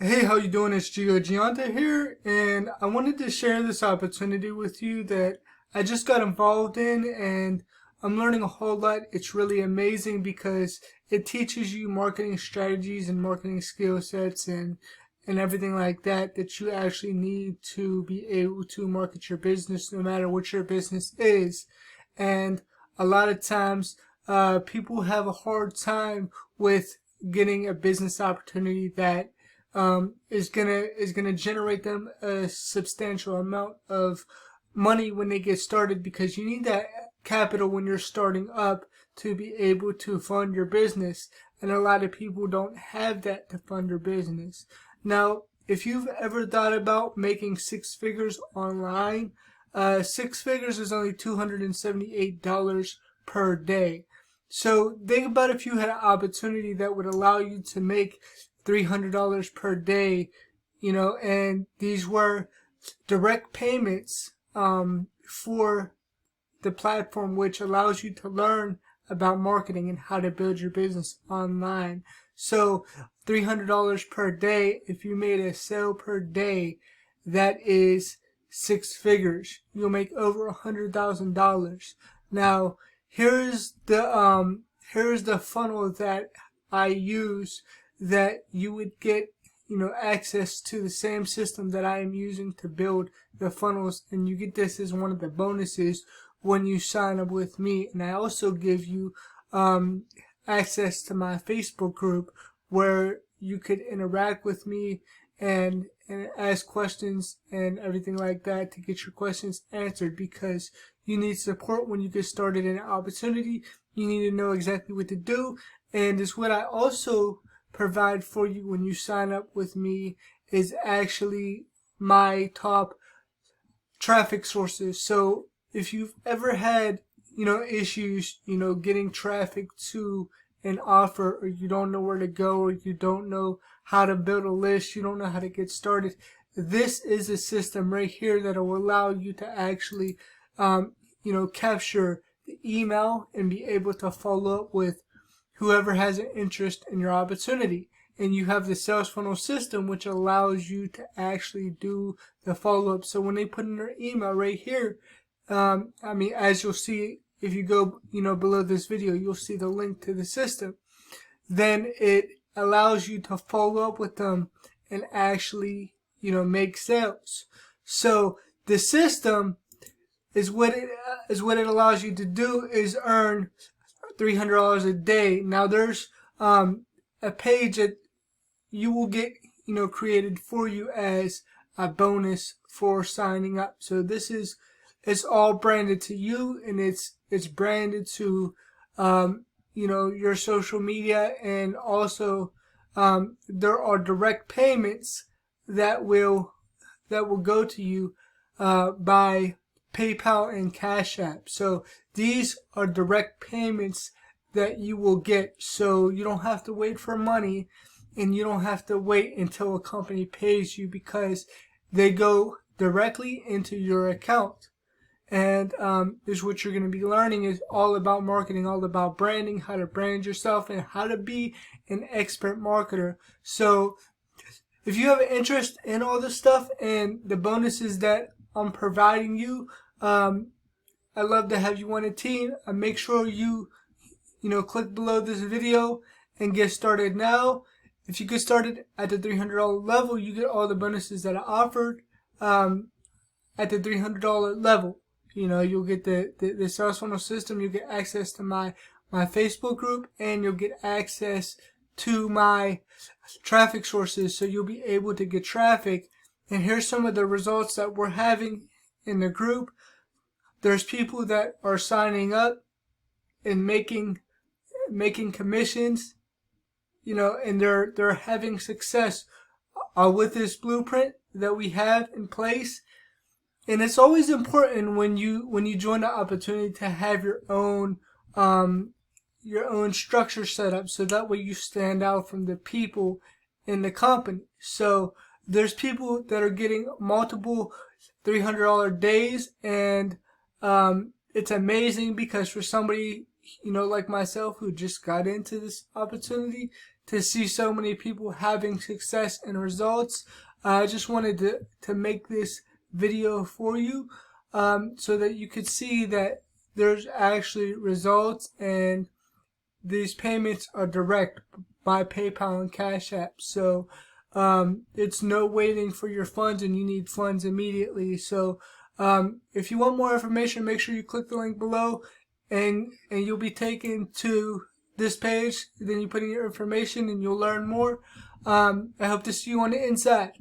Hey, how you doing? It's Gio Gionta here, and I wanted to share this opportunity with you that I just got involved in, and I'm learning a whole lot. It's really amazing because it teaches you marketing strategies and marketing skill sets and everything like that that you actually need to be able to market your business no matter what your business is. And a lot of times, people have a hard time with getting a business opportunity that is gonna generate them a substantial amount of money when they get started, because you need that capital when you're starting up to be able to fund your business, and a lot of people don't have that to fund their business. Now, if you've ever thought about making six figures online, six figures is only $278 per day. So think about if you had an opportunity that would allow you to make $300 per day, and these were direct payments for the platform, which allows you to learn about marketing and how to build your business online. So $300 per day, if you made a sale per day, that is six figures. You'll make over $100,000. Now, here's the funnel that I use, that you would get access to the same system that I am using to build the funnels, and you get this as one of the bonuses when you sign up with me. And I also give you access to my Facebook group where you could interact with me and ask questions and everything like that to get your questions answered, because you need support when you get started in an opportunity. You need to know exactly what to do, and it's what I also provide for you when you sign up with me is actually my top traffic sources. So if you've ever had issues getting traffic to an offer, or you don't know where to go, or you don't know how to build a list, you don't know how to get started, this is a system right here that will allow you to actually capture the email and be able to follow up with whoever has an interest in your opportunity. And you have the sales funnel system, which allows you to actually do the follow-up. So when they put in their email right here, as you'll see, if you go, below this video, you'll see the link to the system. Then it allows you to follow up with them and actually, make sales. So the system is what it allows you to do, is earn $300 a day. Now there's a page that you will get created for you as a bonus for signing up. So it's all branded to you, and it's branded to your social media, and also there are direct payments that will go to you by PayPal and Cash App. So these are direct payments that you will get, so you don't have to wait for money, and you don't have to wait until a company pays you, because they go directly into your account. And is what you're going to be learning is all about marketing, all about branding, how to brand yourself, and how to be an expert marketer. So if you have an interest in all this stuff and the bonuses that I'm providing you, I'd love to have you on a team. Make sure you click below this video and get started now. If you get started at the $300 level, you get all the bonuses that I offered at the $300 level. You'll get the sales funnel system, you'll get access to my Facebook group, and you'll get access to my traffic sources, so you'll be able to get traffic. And here's some of the results that we're having in the group. There's people that are signing up and making commissions, and they're having success with this blueprint that we have in place. And it's always important when you join the opportunity to have your own structure set up, so that way you stand out from the people in the company. So there's people that are getting multiple $300 days, and it's amazing, because for somebody like myself, who just got into this opportunity, to see so many people having success and results. I just wanted to make this video for you so that you could see that there's actually results, and these payments are direct by PayPal and Cash App. So it's no waiting for your funds, and you need funds immediately. So if you want more information, make sure you click the link below, and you'll be taken to this page. Then you put in your information and you'll learn more. I hope to see you on the inside.